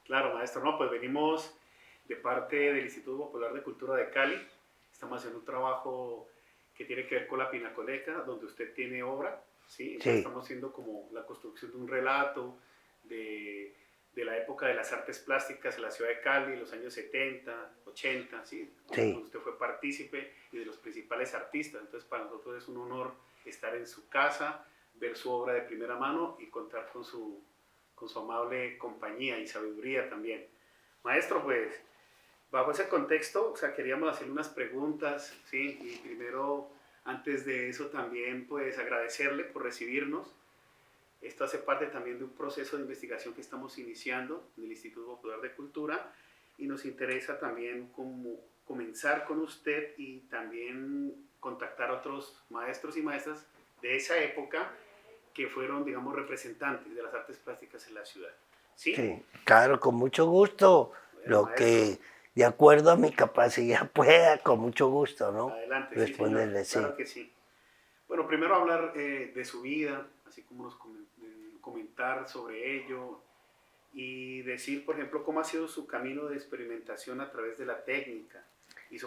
Claro, maestro, no, pues venimos de parte del Instituto Popular de Cultura de Cali. Estamos haciendo un trabajo que tiene que ver con la Pinacoteca, donde usted tiene obra, ¿sí? Entonces Sí, estamos haciendo como la construcción de un relato de, de la época de las artes plásticas en la ciudad de Cali, los años 70, 80, ¿sí? Donde sí. usted fue partícipe y de los principales artistas. Entonces para nosotros es un honor estar en su casa, ver su obra de primera mano y contar con su amable compañía y sabiduría también. Maestro, pues bajo ese contexto, o sea, queríamos hacerle unas preguntas, ¿sí? Y primero, antes de eso también, pues agradecerle por recibirnos. Esto hace parte también de un proceso de investigación que estamos iniciando en el Instituto Popular de Cultura y nos interesa también como comenzar con usted y también contactar a otros maestros y maestras de esa época que fueron, digamos, representantes de las artes plásticas en la ciudad. ¿Sí? Sí, claro, con mucho gusto. Bueno, Lo maestro, que de acuerdo a mi capacidad pueda, con mucho gusto, ¿no? adelante, sí, señor, Responderle claro sí. que sí. Bueno, primero hablar de su vida, así como comentar sobre ello y decir, por ejemplo, cómo ha sido su camino de experimentación a través de la técnica y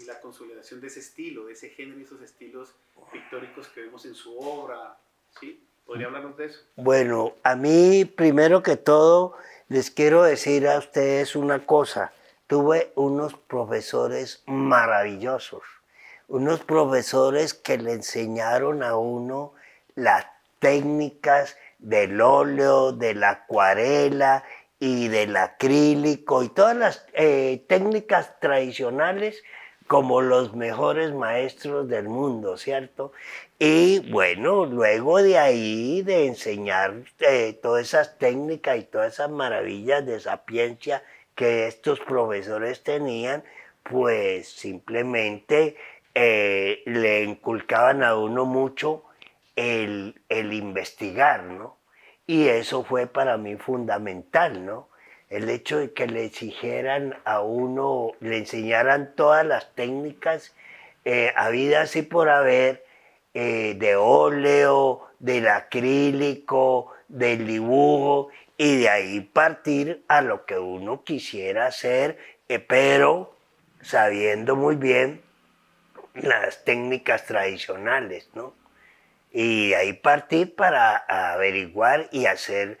la consolidación de ese estilo, de ese género y esos estilos pictóricos que vemos en su obra, ¿sí? ¿Podría hablarnos de eso? Bueno, a mí primero que todo les quiero decir a ustedes una cosa. Tuve unos profesores maravillosos, unos profesores que le enseñaron a uno las técnicas del óleo, de la acuarela y del acrílico y todas las técnicas tradicionales como los mejores maestros del mundo, ¿cierto? Y bueno, luego de ahí, de enseñar todas esas técnicas y todas esas maravillas de sapiencia que estos profesores tenían, pues simplemente le inculcaban a uno mucho el investigar, ¿no? Y eso fue para mí fundamental, ¿no? El hecho de que le exigieran a uno, le enseñaran todas las técnicas habidas y por haber, de óleo, del acrílico, del dibujo, y de ahí partir a lo que uno quisiera hacer, pero sabiendo muy bien las técnicas tradicionales, ¿no? Y de ahí partir para averiguar y hacer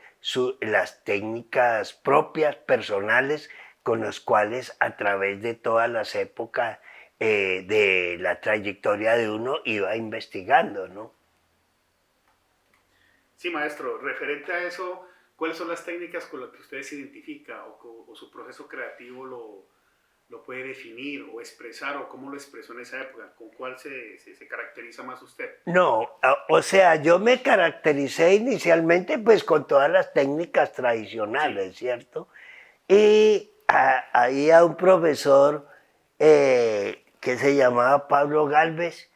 las técnicas propias, personales, con las cuales a través de todas las épocas de la trayectoria de uno iba investigando, ¿no? Sí, maestro, referente a eso, ¿cuáles son las técnicas con las que usted se identifica o su proceso creativo lo puede definir o expresar o cómo lo expresó en esa época? ¿Con cuál se caracteriza más usted? No, o sea, yo me caractericé inicialmente pues con todas las técnicas Sí, tradicionales, ¿cierto? Y había un profesor que se llamaba Pablo Galvez,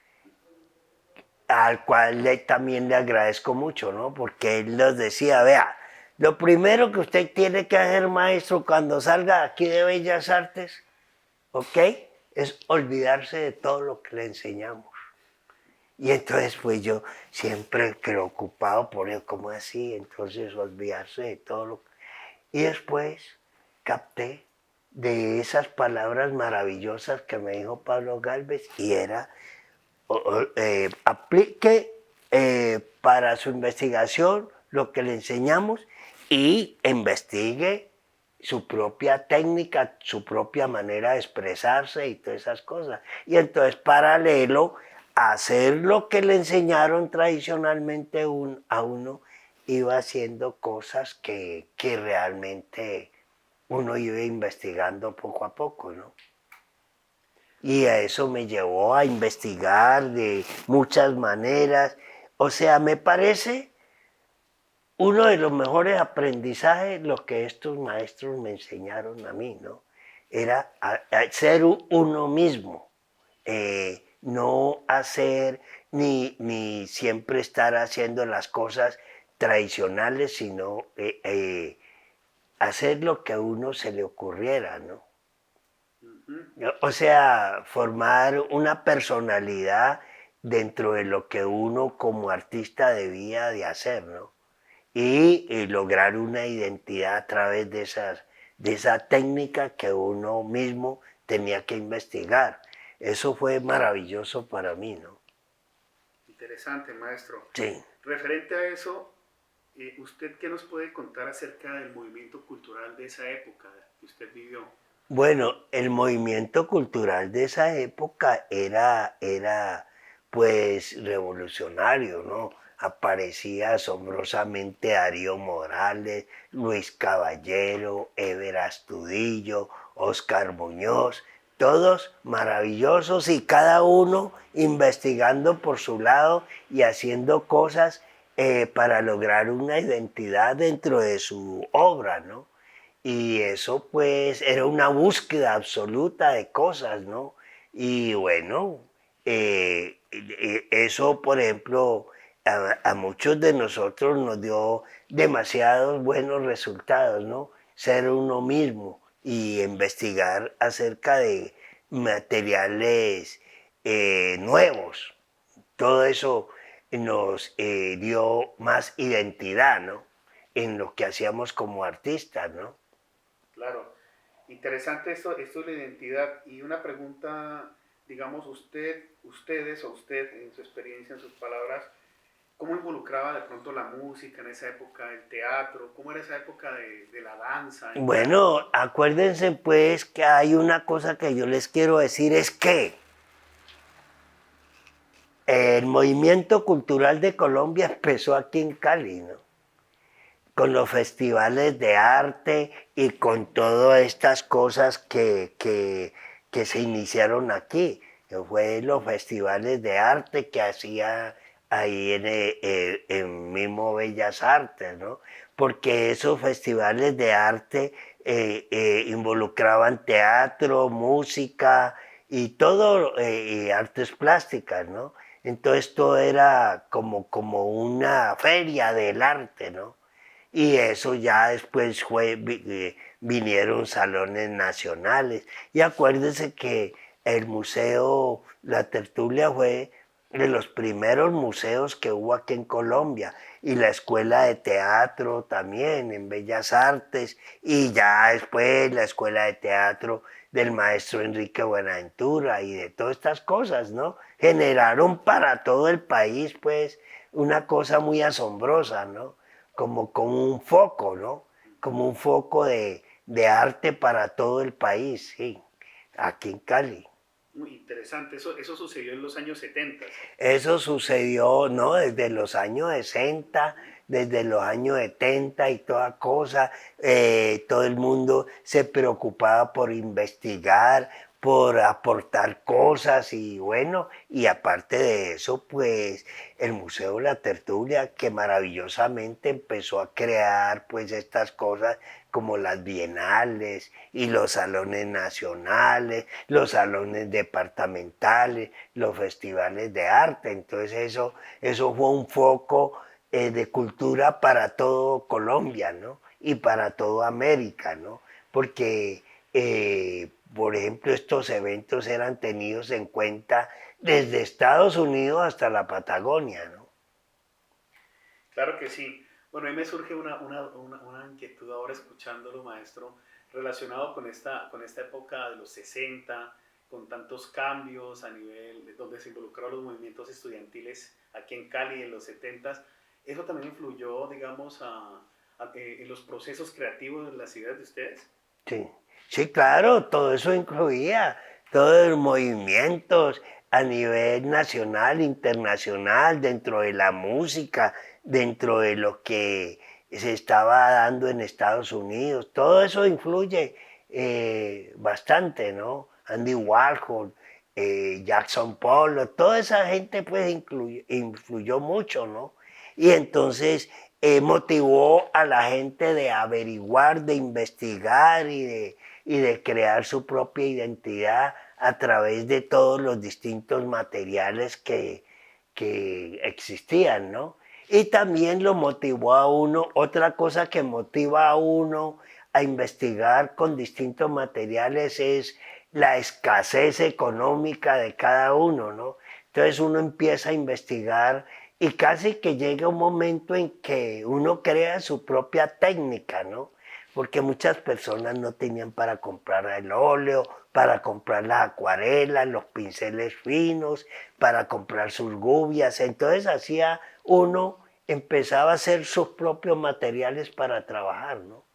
al cual también le agradezco mucho, ¿no? Porque él nos decía, vea, lo primero que usted tiene que hacer, maestro, cuando salga aquí de Bellas Artes, ¿ok? Es olvidarse de todo lo que le enseñamos. Y entonces pues yo siempre preocupado por él, ¿cómo así? Entonces olvidarse de todo lo que... Y después capté de esas palabras maravillosas que me dijo Pablo Galvez y era aplique para su investigación lo que le enseñamos y investigue su propia técnica, su propia manera de expresarse y todas esas cosas. Y entonces, paralelo a hacer lo que le enseñaron tradicionalmente a uno, iba haciendo cosas que realmente uno iba investigando poco a poco, ¿no? Y a eso me llevó a investigar de muchas maneras. O sea, me parece uno de los mejores aprendizajes lo que estos maestros me enseñaron a mí, ¿no? Era a ser uno mismo, no hacer ni siempre estar haciendo las cosas tradicionales, sino hacer lo que a uno se le ocurriera, ¿no? ujú, O sea, formar una personalidad dentro de lo que uno como artista debía de hacer, ¿no? y lograr una identidad a través de esa técnica que uno mismo tenía que investigar. Eso fue maravilloso para mí, ¿no? Interesante, maestro. Sí. Referente a eso, ¿usted qué nos puede contar acerca del movimiento cultural de esa época que usted vivió? Bueno, el movimiento cultural de esa época era pues revolucionario, ¿no? Aparecía asombrosamente Darío Morales, Luis Caballero, Ever Astudillo, Oscar Muñoz, todos maravillosos y cada uno investigando por su lado y haciendo cosas para lograr una identidad dentro de su obra, ¿no? Y eso pues era una búsqueda absoluta de cosas, ¿no? Y bueno, eso por ejemplo a muchos de nosotros nos dio demasiados buenos resultados, ¿no? Ser uno mismo y investigar acerca de materiales nuevos. Todo eso nos dio más identidad, ¿no? En lo que hacíamos como artistas, ¿no? Claro, interesante esto de la identidad. Y una pregunta, digamos, ustedes o usted, en su experiencia, en sus palabras, ¿cómo involucraba de pronto la música en esa época, el teatro? ¿Cómo era esa época de la danza en Cali? Bueno, acuérdense pues que hay una cosa que yo les quiero decir, es que el movimiento cultural de Colombia empezó aquí en Cali, ¿no? Con los festivales de arte y con todas estas cosas que se iniciaron aquí. Fue los festivales de arte que hacía ahí en mismo Bellas Artes, ¿no? Porque esos festivales de arte involucraban teatro, música y todo, y artes plásticas, ¿no? Entonces todo era como una feria del arte, ¿no? Y eso ya después vinieron salones nacionales. Y acuérdense que el museo, la tertulia fue de los primeros museos que hubo aquí en Colombia. Y la escuela de teatro también en Bellas Artes. Y ya después la escuela de teatro del maestro Enrique Buenaventura y de todas estas cosas, ¿no? Generaron para todo el país, pues, una cosa muy asombrosa, ¿no? Como un foco, ¿no? Como un foco de arte para todo el país, sí, aquí en Cali. Muy interesante, eso sucedió en los años 70. Eso sucedió, ¿no? Desde los años 60, desde los años 70 y toda cosa, todo el mundo se preocupaba por investigar, por aportar cosas y bueno, y aparte de eso, pues el Museo La Tertulia que maravillosamente empezó a crear pues estas cosas como las bienales y los salones nacionales, los salones departamentales, los festivales de arte. Entonces eso fue un foco de cultura para todo Colombia, ¿no? Y para toda América, ¿no? Porque, por ejemplo, estos eventos eran tenidos en cuenta desde Estados Unidos hasta la Patagonia, ¿no? Claro que sí. Bueno, a mí me surge una inquietud ahora escuchándolo, maestro, relacionado con esta época de los 60, con tantos cambios a nivel donde se involucraron los movimientos estudiantiles aquí en Cali en los 70. ¿Eso también influyó, digamos, en los procesos creativos de las ideas de ustedes? Sí, sí, claro, todo eso incluía todos los movimientos a nivel nacional, internacional, dentro de la música, dentro de lo que se estaba dando en Estados Unidos. Todo eso influye bastante, ¿no? Andy Warhol, Jackson Pollock, toda esa gente pues influyó mucho, ¿no? Y entonces motivó a la gente de averiguar, de investigar y de crear su propia identidad a través de todos los distintos materiales que existían, ¿no? Y también lo motivó a uno, otra cosa que motiva a uno a investigar con distintos materiales es la escasez económica de cada uno, ¿no? Entonces uno empieza a investigar y casi que llega un momento en que uno crea su propia técnica, ¿no? Porque muchas personas no tenían para comprar el óleo, para comprar las acuarelas, los pinceles finos, para comprar sus gubias. Entonces hacía uno, empezaba a hacer sus propios materiales para trabajar, ¿no?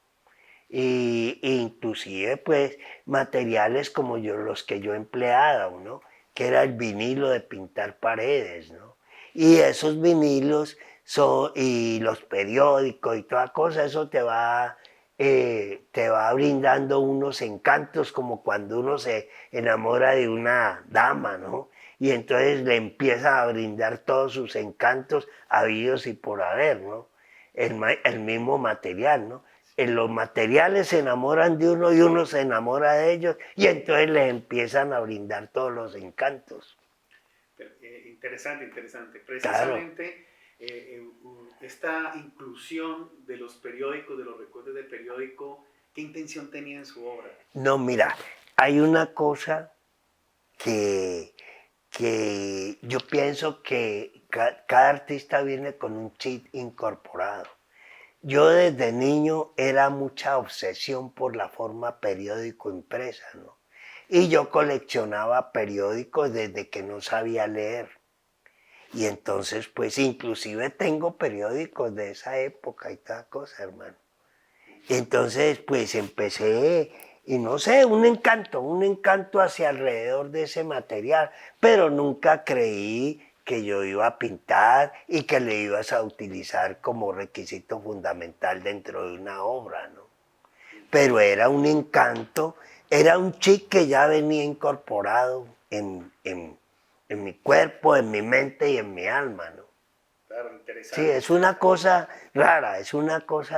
Y inclusive pues materiales como los que yo empleaba, ¿no? Que era el vinilo de pintar paredes, ¿no? Y esos vinilos son, y los periódicos y toda cosa, eso te va brindando unos encantos como cuando uno se enamora de una dama, ¿no? Y entonces le empieza a brindar todos sus encantos habidos y por haber, ¿no? El mismo material, ¿no? Los materiales se enamoran de uno y uno se enamora de ellos y entonces les empiezan a brindar todos los encantos. Interesante, interesante. Claro. Precisamente esta inclusión de los periódicos, de los recortes de periódico, ¿qué intención tenía en su obra? No, mira, hay una cosa que yo pienso que cada artista viene con un chip incorporado. Yo desde niño era mucha obsesión por la forma periódico impresa, ¿no? Y yo coleccionaba periódicos desde que no sabía leer. Y entonces, pues inclusive tengo periódicos de esa época y toda cosa, hermano. Entonces, pues empecé, y no sé, un encanto hacia alrededor de ese material, pero nunca creí que yo iba a pintar y que le ibas a utilizar como requisito fundamental dentro de una obra, ¿no? Pero era un encanto, era un chip que ya venía incorporado en mi cuerpo, en mi mente y en mi alma, ¿no? Claro, Sí, interesante, es una cosa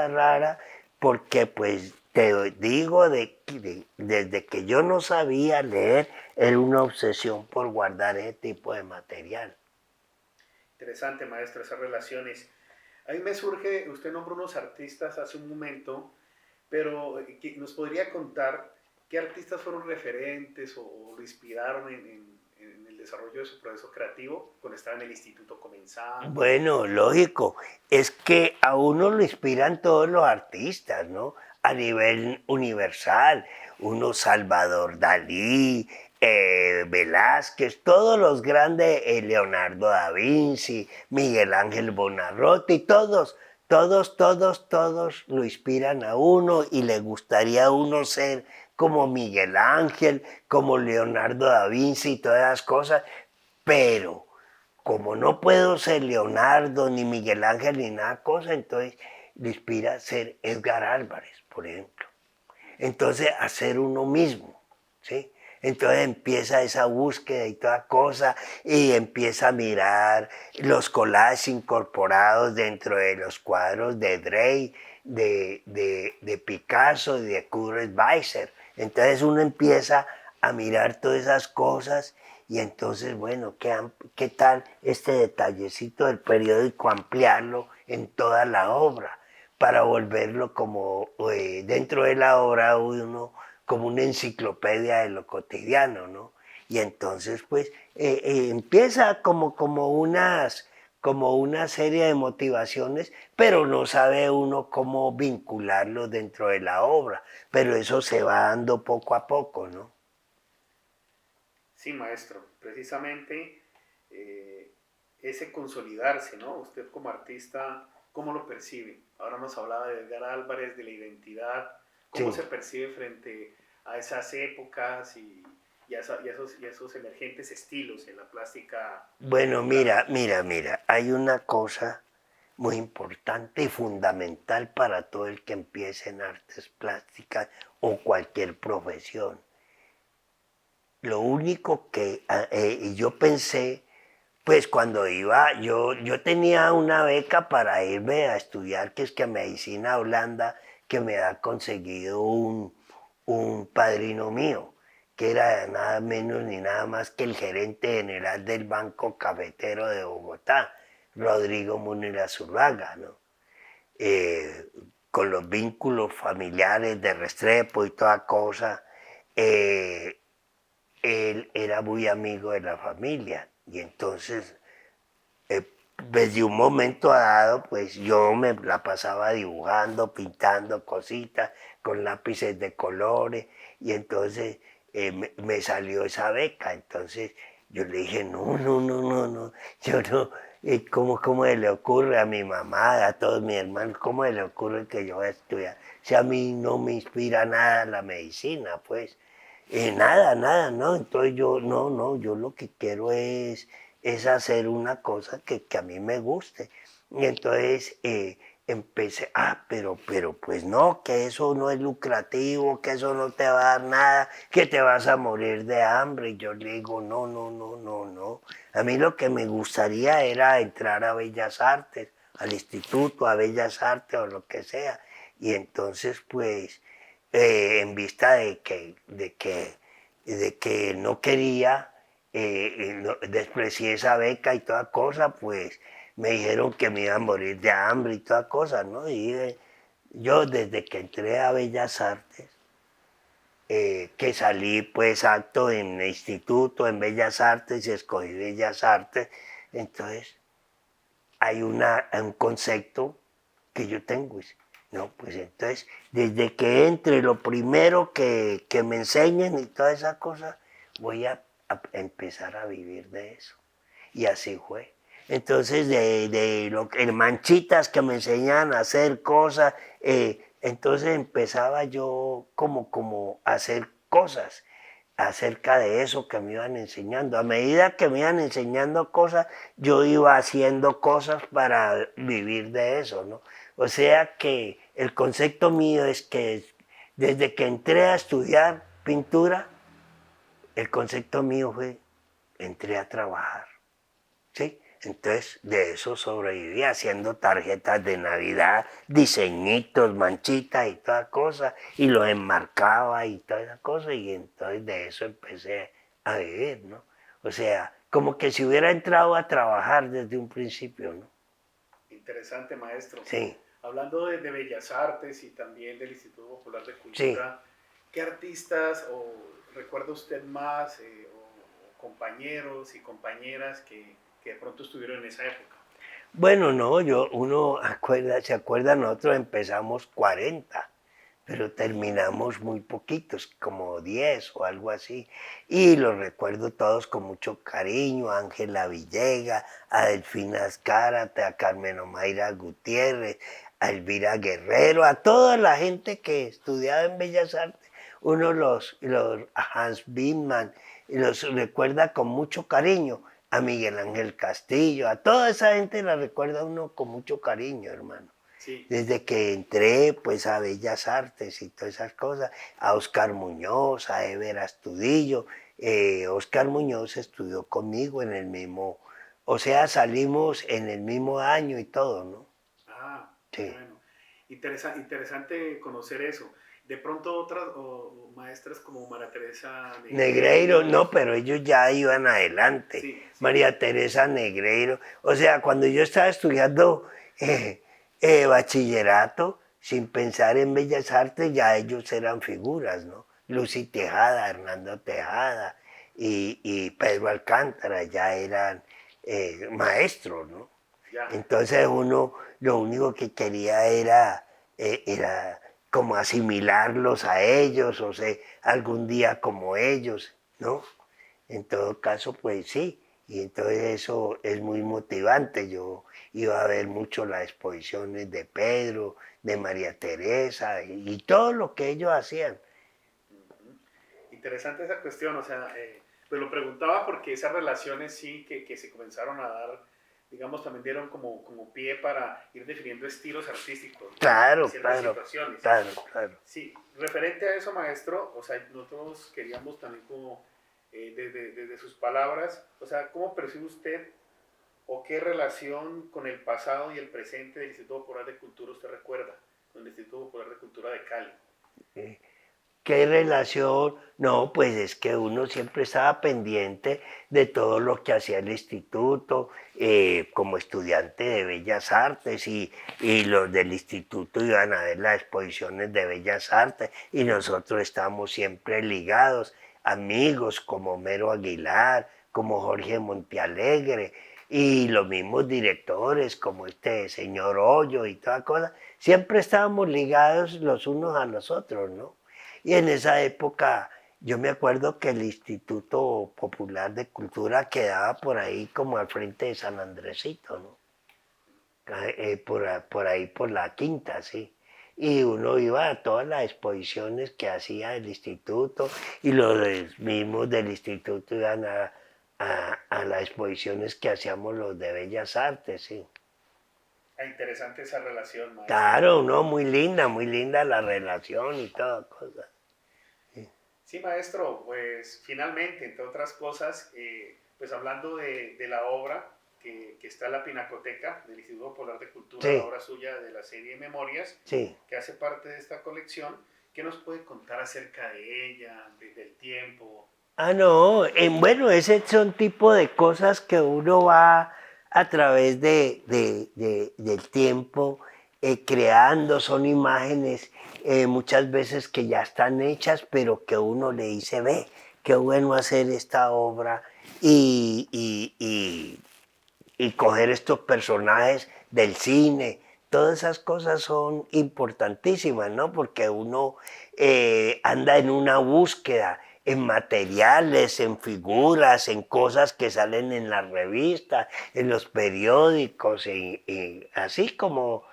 rara porque pues te digo desde que yo no sabía leer era una obsesión por guardar ese tipo de material. interesante, maestro, esas relaciones. A mí me surge, usted nombró unos artistas hace un momento, pero ¿nos podría contar qué artistas fueron referentes o lo inspiraron en el desarrollo de su proceso creativo cuando estaba en el instituto comenzando? Bueno, lógico, es que a uno lo inspiran todos los artistas, ¿no? A nivel universal, uno Salvador Dalí, Velázquez, todos los grandes, Leonardo da Vinci, Miguel Ángel Buonarroti, todos lo inspiran a uno y le gustaría a uno ser como Miguel Ángel, como Leonardo da Vinci y todas esas cosas, pero como no puedo ser Leonardo, ni Miguel Ángel, ni nada cosa, entonces le inspira ser Edgar Álvarez, por ejemplo. Entonces, hacer uno mismo, ¿sí? Entonces empieza esa búsqueda y toda cosa, y empieza a mirar los collages incorporados dentro de los cuadros de Drey, de Picasso y de Kurt Weiser. Entonces uno empieza a mirar todas esas cosas y entonces, bueno, ¿qué tal este detallecito del periódico ampliarlo en toda la obra para volverlo como dentro de la obra uno como una enciclopedia de lo cotidiano, ¿no? Y entonces, pues, empieza como una serie de motivaciones, pero no sabe uno cómo vincularlo dentro de la obra. Pero eso se va dando poco a poco, ¿no? Sí, maestro, precisamente ese consolidarse, ¿no? Usted como artista, ¿cómo lo percibe? Ahora nos hablaba de Edgar Álvarez, de la identidad, ¿cómo Sí. se percibe frente a esas épocas y a esos emergentes estilos en la plástica Bueno, contemporánea? mira, hay una cosa muy importante y fundamental para todo el que empiece en artes plásticas o cualquier profesión. Lo único que yo pensé, pues cuando yo tenía una beca para irme a estudiar, que es que medicina a Holanda, que me ha conseguido un padrino mío, que era nada menos ni nada más que el gerente general del Banco Cafetero de Bogotá, Rodrigo Múnera Zurraga, ¿no? Eh, con los vínculos familiares de Restrepo y toda cosa, eh, él era muy amigo de la familia y entonces desde un momento dado, pues yo me la pasaba dibujando, pintando cositas con lápices de colores y entonces me salió esa beca. Entonces yo le dije, no, no, no, no, no, yo no, ¿cómo le ocurre a mi mamá, a todos mis hermanos, cómo le ocurre que yo voy a estudiar? Si a mí no me inspira nada la medicina, pues. Nada, nada, ¿no? Entonces yo, no, no, yo lo que quiero es hacer una cosa que a mí me guste. Y entonces empecé, pero pues no, que eso no es lucrativo, que eso no te va a dar nada, que te vas a morir de hambre. Y yo le digo, no, no, no, no, no. A mí lo que me gustaría era entrar a Bellas Artes, al instituto, a Bellas Artes o lo que sea. Y entonces, pues en vista de que no quería, desprecié esa beca y toda cosa, pues me dijeron que me iba a morir de hambre y toda cosa, ¿no? Y yo desde que entré a Bellas Artes, que salí pues acto en el instituto, en Bellas Artes y escogí Bellas Artes, entonces hay un concepto que yo tengo. No, pues entonces, desde que entre, lo primero que me enseñen y todas esas cosas, voy a empezar a vivir de eso. Y así fue. Entonces, en manchitas que me enseñaban a hacer cosas, entonces empezaba yo como a hacer cosas acerca de eso que me iban enseñando. A medida que me iban enseñando cosas, yo iba haciendo cosas para vivir de eso, ¿no? O sea que el concepto mío es que desde que entré a estudiar pintura, el concepto mío fue, entré a trabajar, ¿sí? Entonces de eso sobreviví haciendo tarjetas de Navidad, diseñitos, manchitas y toda cosa, y los enmarcaba y toda esa cosa, y entonces de eso empecé a vivir, ¿no? O sea, como que si hubiera entrado a trabajar desde un principio, ¿no? Interesante, maestro. Sí. Hablando de Bellas Artes y también del Instituto Popular de Sí. Cultura, ¿qué artistas o recuerda usted más o compañeros y compañeras que de pronto estuvieron en esa época? Bueno, no, se acuerda, nosotros empezamos 40, pero terminamos muy poquitos, como 10 o algo así. Y los recuerdo todos con mucho cariño, a Ángela Villega, a Delfina Azcárate, a Carmen Omaira Gutiérrez, a Elvira Guerrero, a toda la gente que estudiaba en Bellas Artes. Uno a Hans Bimman, y los recuerda con mucho cariño. A Miguel Ángel Castillo, a toda esa gente la recuerda uno con mucho cariño, hermano. Sí. Desde que entré pues a Bellas Artes y todas esas cosas, a Oscar Muñoz, a Ever Astudillo. Oscar Muñoz estudió conmigo en el mismo, o sea, salimos en el mismo año y todo, ¿no? Ah, sí. Bueno. Interesante conocer eso. De pronto otras maestras como María Teresa Negreiro, no, pero ellos ya iban adelante. Sí, sí. María Teresa Negreiro. O sea, cuando yo estaba estudiando bachillerato, sin pensar en Bellas Artes, ya ellos eran figuras, ¿no? Lucy Tejada, Hernando Tejada y Pedro Alcántara ya eran maestros, ¿no? Ya. Entonces uno lo único que quería era como asimilarlos a ellos, o sea, algún día como ellos, ¿no? En todo caso, pues sí, y entonces eso es muy motivante. Yo iba a ver mucho las exposiciones de Pedro, de María Teresa y todo lo que ellos hacían. Interesante esa cuestión, o sea, pues lo preguntaba porque esas relaciones sí que se comenzaron a dar, digamos, también dieron como pie para ir definiendo estilos artísticos, ¿no? Claro, En ciertas claro, situaciones. claro. Sí, referente a eso, maestro, o sea, nosotros queríamos también como, desde sus palabras, o sea, ¿cómo percibe usted o qué relación con el pasado y el presente del Instituto Popular de Cultura usted recuerda, con el Instituto Popular de Cultura de Cali? ¿Qué relación? No, pues es que uno siempre estaba pendiente de todo lo que hacía el instituto, como estudiante de Bellas Artes y los del instituto iban a ver las exposiciones de Bellas Artes y nosotros estábamos siempre ligados, amigos como Homero Aguilar, como Jorge Montealegre, y los mismos directores como este señor Hoyo y toda cosa, siempre estábamos ligados los unos a los otros, ¿no? Y en esa época yo me acuerdo que el Instituto Popular de Cultura quedaba por ahí como al frente de San Andresito, ¿no? Por ahí por la Quinta, sí. Y uno iba a todas las exposiciones que hacía el instituto y los mismos del instituto iban a las exposiciones que hacíamos los de Bellas Artes, sí. Interesante esa relación, maestro. Claro, no, muy linda la relación y toda cosa. Sí, maestro, pues finalmente, entre otras cosas, pues hablando de la obra que está en la Pinacoteca del Instituto Popular de Cultura, Sí. la obra suya de la serie Memorias, Sí. que hace parte de esta colección, ¿qué nos puede contar acerca de ella, del tiempo? Ah, no, bueno, ese son tipo de cosas que uno va a través del tiempo creando, son imágenes muchas veces que ya están hechas, pero que uno le dice, ve, qué bueno hacer esta obra y coger estos personajes del cine. Todas esas cosas son importantísimas, ¿no? Porque uno anda en una búsqueda en materiales, en figuras, en cosas que salen en las revistas, en los periódicos, y así como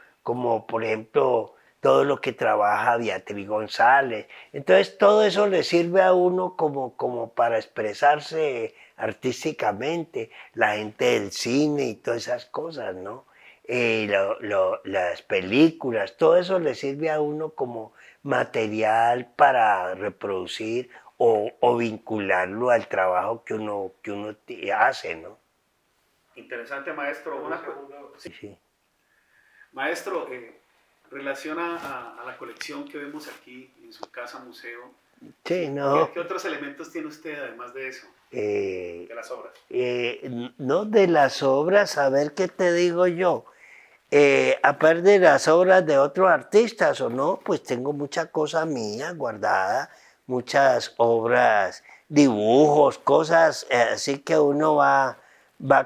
por ejemplo todo lo que trabaja Beatriz González. Entonces todo eso le sirve a uno como para expresarse artísticamente, la gente del cine y todas esas cosas, ¿no? Las películas, todo eso le sirve a uno como material para reproducir o vincularlo al trabajo que uno hace, ¿no? Interesante, maestro. Sí, sí. Maestro, relaciona a la colección que vemos aquí en su casa museo. Sí, no. ¿Qué otros elementos tiene usted además de eso, Eh, de las obras? no de las obras, a ver qué te digo yo. Aparte de las obras de otros artistas o no, pues tengo muchas cosas mías guardadas, muchas obras, dibujos, cosas así que uno va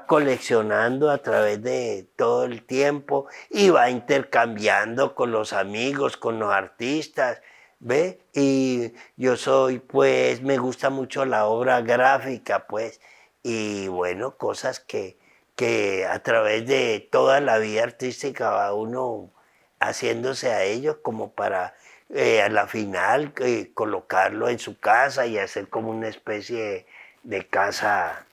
coleccionando a través de todo el tiempo y va intercambiando con los amigos, con los artistas, ¿ve? Y yo soy, pues, me gusta mucho la obra gráfica, pues, y bueno, cosas que a través de toda la vida artística va uno haciéndose a ellos como para a la final colocarlo en su casa y hacer como una especie de casa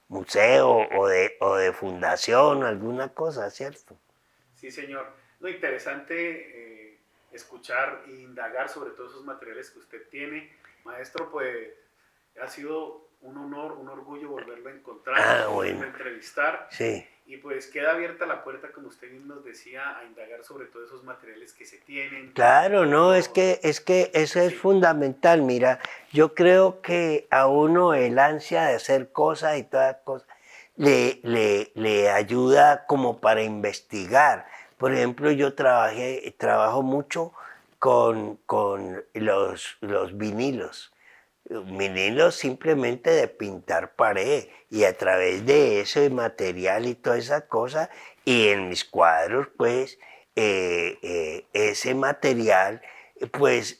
museo o de fundación, alguna cosa, ¿cierto? Sí, señor. No, interesante escuchar e indagar sobre todos esos materiales que usted tiene. Maestro, pues ha sido un honor, un orgullo volverlo a encontrar, volverlo a entrevistar. Sí. Y pues queda abierta la puerta, como usted mismo nos decía, a indagar sobre todos esos materiales que se tienen. Claro, no, es que eso es fundamental. Mira, yo creo que a uno el ansia de hacer cosas y todas cosas le ayuda como para investigar. Por ejemplo, yo trabajo mucho con los vinilos. Vinilos simplemente de pintar pared y a través de ese material y toda esa cosa y en mis cuadros pues ese material pues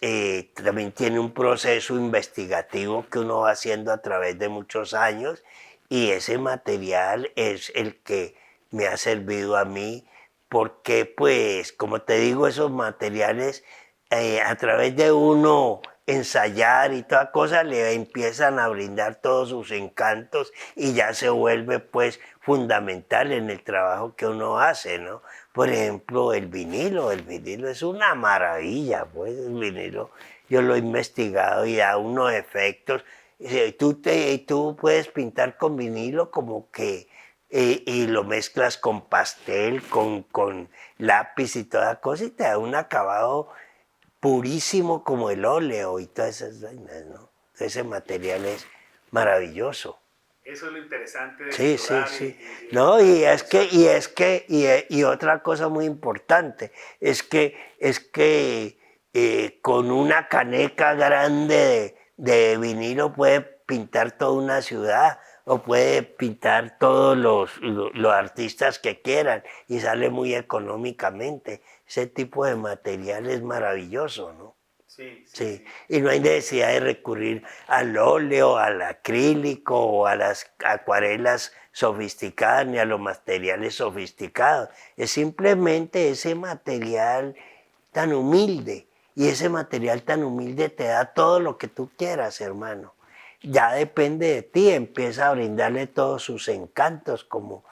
también tiene un proceso investigativo que uno va haciendo a través de muchos años y ese material es el que me ha servido a mí porque pues como te digo esos materiales a través de uno ensayar y toda cosa le empiezan a brindar todos sus encantos y ya se vuelve pues fundamental en el trabajo que uno hace, ¿no? Por ejemplo, el vinilo es una maravilla, pues el vinilo yo lo he investigado y da unos efectos. Tú puedes pintar con vinilo como que y lo mezclas con pastel, con lápiz y toda cosa y te da un acabado purísimo como el óleo y todas esas vainas, ¿no? Ese material es maravilloso. Eso es lo interesante de Sí, explorar. sí. No, y otra cosa muy importante es que con una caneca grande de vinilo puede pintar toda una ciudad o puede pintar todos los artistas que quieran y sale muy económicamente. Ese tipo de material es maravilloso, ¿no? Sí, sí, Sí, sí. y no hay necesidad de recurrir al óleo, al acrílico o a las acuarelas sofisticadas ni a los materiales sofisticados. Es simplemente ese material tan humilde. Y ese material tan humilde te da todo lo que tú quieras, hermano. Ya depende de ti, empieza a brindarle todos sus encantos, como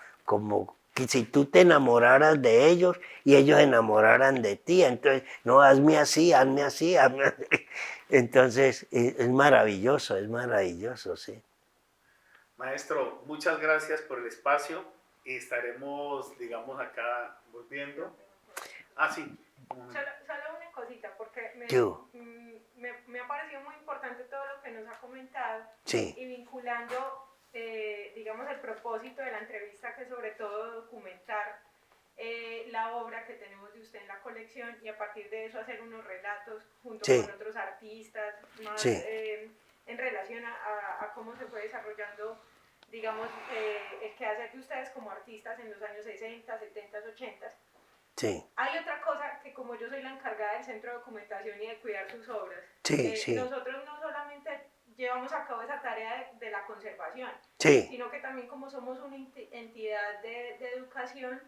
que si tú te enamoraras de ellos y ellos enamoraran de ti. Entonces, no, hazme así, hazme así, hazme así. Entonces, es maravilloso, sí. Maestro, muchas gracias por el espacio y estaremos, digamos, acá volviendo. Ah, sí. Solo una cosita, porque Yo, me ha parecido muy importante todo lo que nos ha comentado sí, y vinculando, digamos, el propósito de la entrevista, que sobre todo documentar la obra que tenemos de usted en la colección y a partir de eso hacer unos relatos junto sí, con otros artistas, más sí, en relación a cómo se fue desarrollando, digamos, el quehacer de ustedes como artistas en los años 60, 70, 80. sí, Hay otra cosa que como yo soy la encargada del centro de documentación y de cuidar sus obras, sí, sí, nosotros no solamente llevamos a cabo esa tarea de la conservación, sí, sino que también como somos una entidad de educación,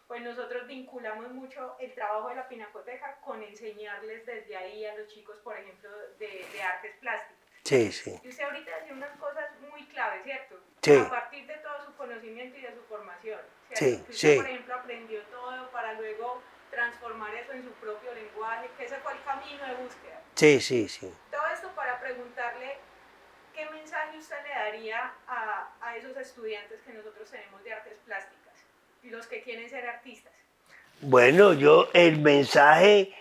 pues nosotros vinculamos mucho el trabajo de la Pinacoteca con enseñarles desde ahí a los chicos, por ejemplo, de artes plásticas. sí, sí, Y usted ahorita decía unas cosas muy claves, ¿cierto? sí, A partir de todo su conocimiento y de su formación, ¿cierto? sí, Que usted, por sí, ejemplo, aprendió todo para luego transformar eso en su propio lenguaje, que ese fue el camino de búsqueda. sí, sí, sí. Todo esto para preguntarle qué mensaje usted le daría a esos estudiantes que nosotros tenemos de artes plásticas y los que quieren ser artistas. Bueno, el mensaje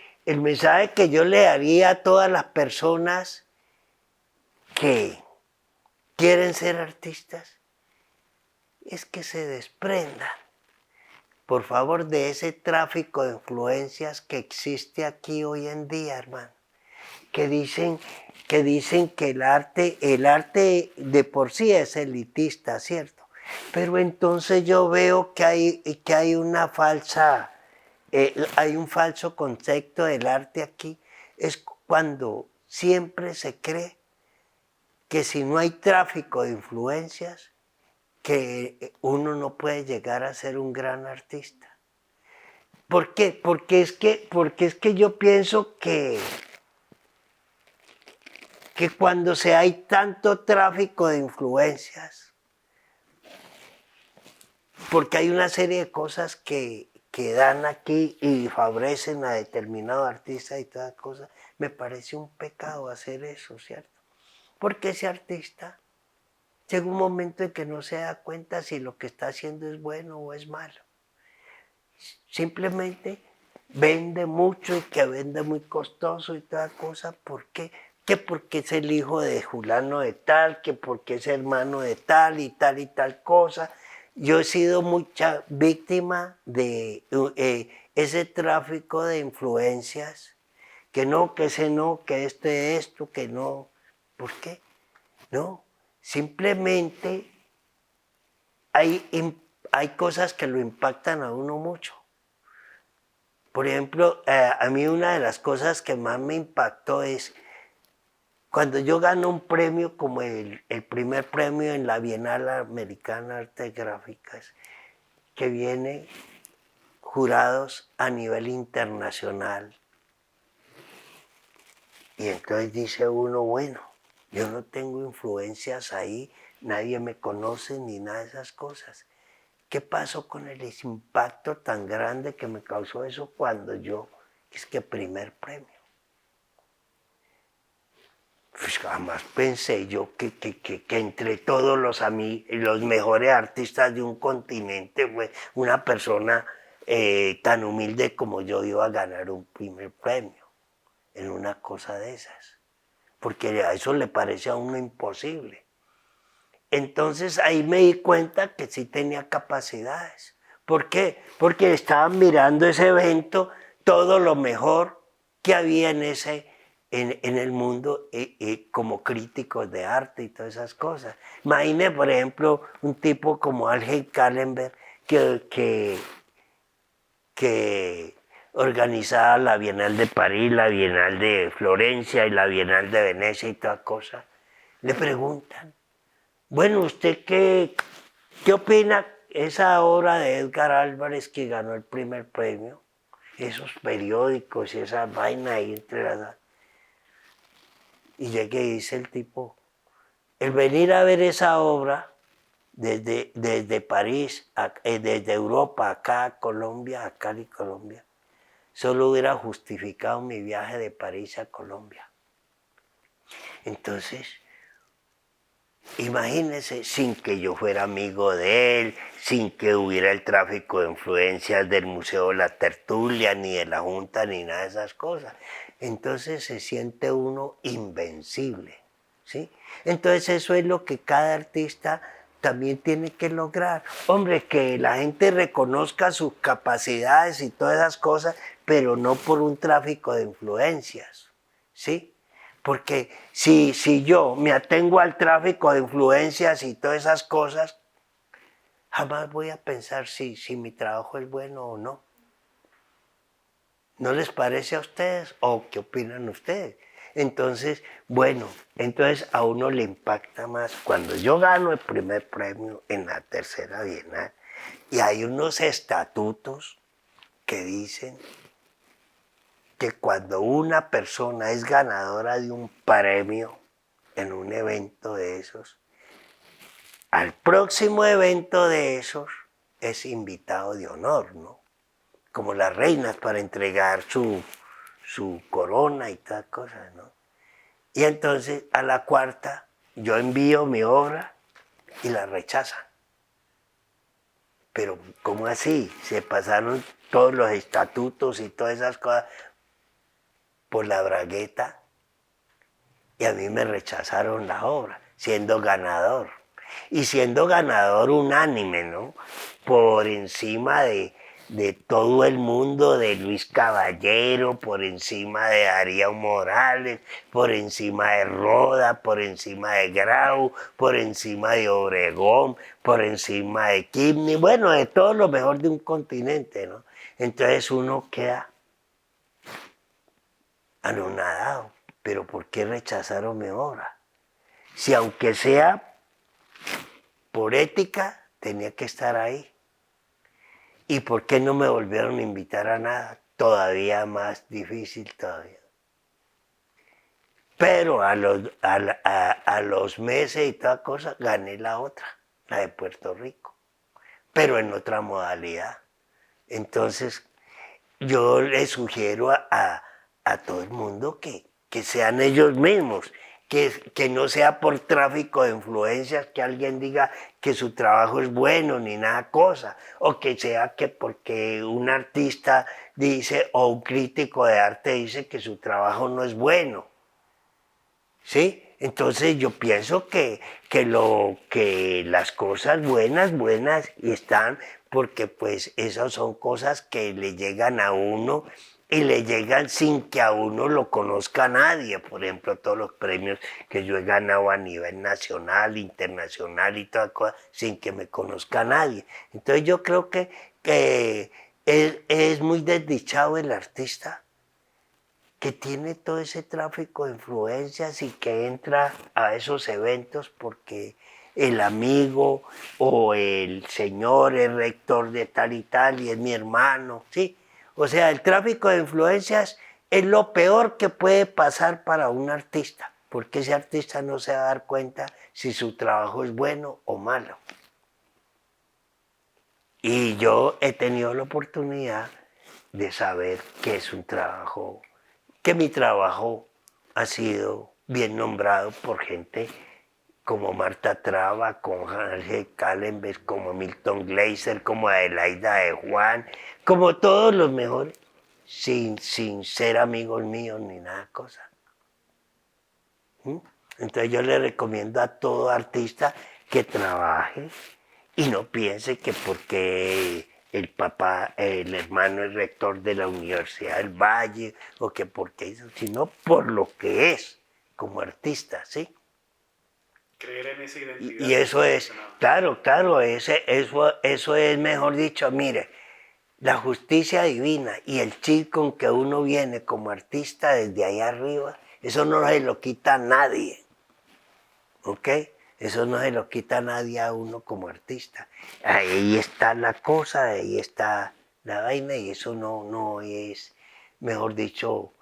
que yo le daría a todas las personas que quieren ser artistas es que se desprendan, por favor, de ese tráfico de influencias que existe aquí hoy en día, hermano. Que dicen que el arte de por sí es elitista, ¿cierto? Pero entonces yo veo que hay hay un falso concepto del arte aquí. Es cuando siempre se cree que si no hay tráfico de influencias, que uno no puede llegar a ser un gran artista. ¿Por qué? Porque es que yo pienso que cuando hay tanto tráfico de influencias, porque hay una serie de cosas que dan aquí y favorecen a determinado artista y todas cosas, me parece un pecado hacer eso, ¿cierto? Porque ese artista llega un momento en que no se da cuenta si lo que está haciendo es bueno o es malo. Simplemente vende mucho y que vende muy costoso y toda cosa. ¿Por qué? Que porque es el hijo de fulano de tal, que porque es hermano de tal y tal cosa. Yo he sido mucha víctima de ese tráfico de influencias, que no, que ese no, que esto, que no. ¿Por qué? No, simplemente hay cosas que lo impactan a uno mucho. Por ejemplo, a mí una de las cosas que más me impactó es cuando yo gano un premio como el primer premio en la Bienal Americana de Artes Gráficas, que viene jurados a nivel internacional. Y entonces dice uno, bueno, yo no tengo influencias ahí, nadie me conoce ni nada de esas cosas. ¿Qué pasó con el impacto tan grande que me causó eso cuando yo, es que primer premio? Pues jamás pensé yo que entre todos los mejores artistas de un continente, pues, una persona tan humilde como yo iba a ganar un primer premio en una cosa de esas. Porque a eso le parece a uno imposible. Entonces ahí me di cuenta que sí tenía capacidades. ¿Por qué? Porque estaban mirando ese evento, todo lo mejor que había en el mundo como críticos de arte y todas esas cosas. Imagine, por ejemplo, un tipo como Alger Kallenberg que organizaba la Bienal de París, la Bienal de Florencia y la Bienal de Venecia y todas cosas. Le preguntan, bueno, ¿usted qué opina esa obra de Edgar Álvarez que ganó el primer premio? Esos periódicos y esas vainas ahí entre las... Y llegué y dice el tipo, el venir a ver esa obra desde París, desde Europa, acá a Colombia, a Cali, Colombia, solo hubiera justificado mi viaje de París a Colombia. Entonces, imagínense, sin que yo fuera amigo de él, sin que hubiera el tráfico de influencias del Museo de la Tertulia, ni de la Junta, ni nada de esas cosas. Entonces se siente uno invencible, ¿sí? Entonces eso es lo que cada artista también tiene que lograr. Hombre, que la gente reconozca sus capacidades y todas esas cosas, pero no por un tráfico de influencias, ¿sí? Porque si yo me atengo al tráfico de influencias y todas esas cosas, jamás voy a pensar si mi trabajo es bueno o no. ¿No les parece a ustedes? ¿O qué opinan ustedes? Entonces, bueno, entonces a uno le impacta más cuando yo gano el primer premio en la tercera Bienal y hay unos estatutos que dicen que cuando una persona es ganadora de un premio en un evento de esos, al próximo evento de esos es invitado de honor, ¿no? Como las reinas para entregar su corona y tal cosas, ¿no? Y entonces a la cuarta yo envío mi obra y la rechazan. Pero ¿cómo así? Se pasaron todos los estatutos y todas esas cosas por la bragueta y a mí me rechazaron la obra, siendo ganador. Y siendo ganador unánime, ¿no? Por encima de todo el mundo, de Luis Caballero, por encima de Ariel Morales, por encima de Roda, por encima de Grau, por encima de Obregón, por encima de Kibni, bueno, de todo lo mejor de un continente, ¿no? Entonces uno queda anonadado, pero ¿por qué rechazaron mi obra? Si aunque sea por ética, tenía que estar ahí. ¿Y por qué no me volvieron a invitar a nada? Todavía más difícil todavía. Pero a los meses y toda cosa, gané la otra, la de Puerto Rico, pero en otra modalidad. Entonces, yo les sugiero a todo el mundo que sean ellos mismos, que no sea por tráfico de influencias que alguien diga que su trabajo es bueno ni nada cosa, o que sea que porque un artista dice o un crítico de arte dice que su trabajo no es bueno, ¿sí? Entonces yo pienso que las cosas buenas y están porque pues esas son cosas que le llegan a uno y le llegan sin que a uno lo conozca nadie. Por ejemplo, todos los premios que yo he ganado a nivel nacional, internacional y toda cosa, sin que me conozca nadie. Entonces yo creo que es muy desdichado el artista que tiene todo ese tráfico de influencias y que entra a esos eventos porque el amigo o el señor es rector de tal y tal y es mi hermano, ¿sí? O sea, el tráfico de influencias es lo peor que puede pasar para un artista, porque ese artista no se va a dar cuenta si su trabajo es bueno o malo. Y yo he tenido la oportunidad de saber que es un trabajo, que mi trabajo ha sido bien nombrado por gente como Marta Traba, como Ángel Kallenberg, como Milton Glaser, como Adelaida de Juan, como todos los mejores, sin ser amigos míos ni nada cosa. Entonces yo le recomiendo a todo artista que trabaje y no piense que porque el papá, el hermano es rector de la Universidad del Valle, o que porque hizo, sino por lo que es como artista, ¿sí? Creer en esa identidad. Y eso es, claro, eso es, mejor dicho, mire, la justicia divina y el chip con que uno viene como artista desde ahí arriba, eso no se lo quita a nadie, ¿ok? Eso no se lo quita a nadie a uno como artista. Ahí está la cosa, ahí está la vaina y eso no es, mejor dicho,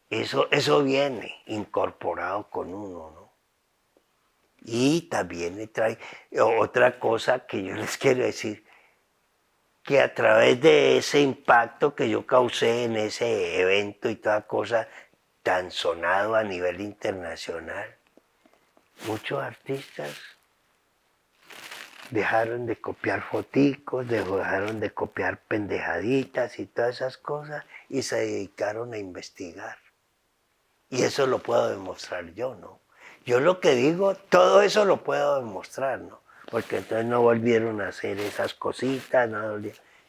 eso viene incorporado con uno, ¿no? Y también le trae otra cosa que yo les quiero decir, que a través de ese impacto que yo causé en ese evento y toda cosa tan sonado a nivel internacional, muchos artistas dejaron de copiar foticos, dejaron de copiar pendejaditas y todas esas cosas y se dedicaron a investigar. Y eso lo puedo demostrar yo, ¿no? Yo lo que digo, todo eso lo puedo demostrar, ¿no? Porque entonces no volvieron a hacer esas cositas,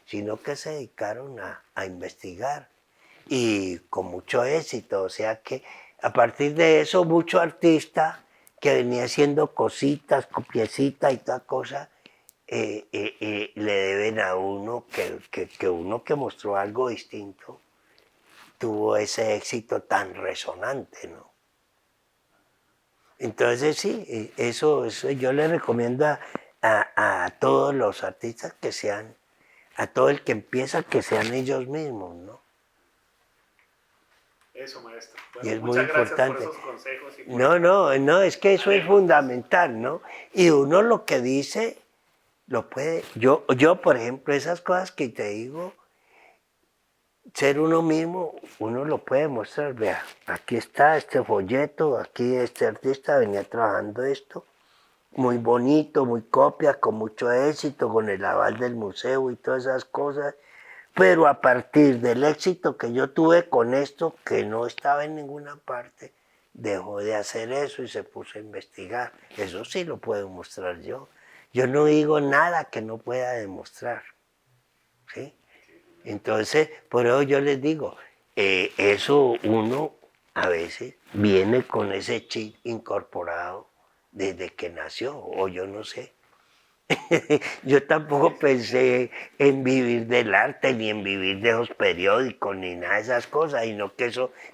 sino que se dedicaron a investigar y con mucho éxito. O sea que a partir de eso, mucho artista que venía haciendo cositas, copiecitas y toda cosa, le deben a uno que uno que mostró algo distinto tuvo ese éxito tan resonante, ¿no? Entonces sí, eso yo le recomiendo a todos los artistas que sean, a todo el que empieza, que sean ellos mismos, ¿no? Eso, maestro. Y Bueno, es muy muchas gracias importante. por esos consejos. Y por No, es que eso es anécdotas. fundamental, ¿no? Y uno lo que dice, lo puede, yo por ejemplo, esas cosas que te digo, ser uno mismo, uno lo puede mostrar, vea, aquí está este folleto, aquí este artista venía trabajando esto, muy bonito, muy copia, con mucho éxito, con el aval del museo y todas esas cosas, pero a partir del éxito que yo tuve con esto, que no estaba en ninguna parte, dejó de hacer eso y se puso a investigar. Eso sí lo puedo mostrar yo. Yo no digo nada que no pueda demostrar, ¿sí? Entonces, por eso yo les digo, eso uno a veces viene con ese chip incorporado desde que nació, o yo no sé. Yo tampoco pensé en vivir del arte, ni en vivir de esos periódicos, ni nada de esas cosas, sino que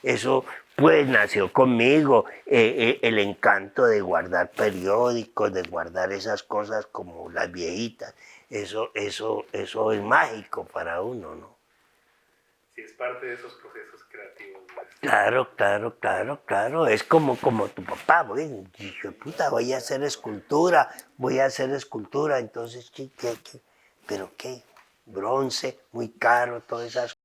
eso pues nació conmigo, el encanto de guardar periódicos, de guardar esas cosas como las viejitas, eso es mágico para uno, ¿no? Sí, es parte de esos procesos creativos, maestro. Claro. Es como tu papá, güey. Dije, puta, voy a hacer escultura. Entonces, ¿pero qué? Bronce, muy caro, todas esas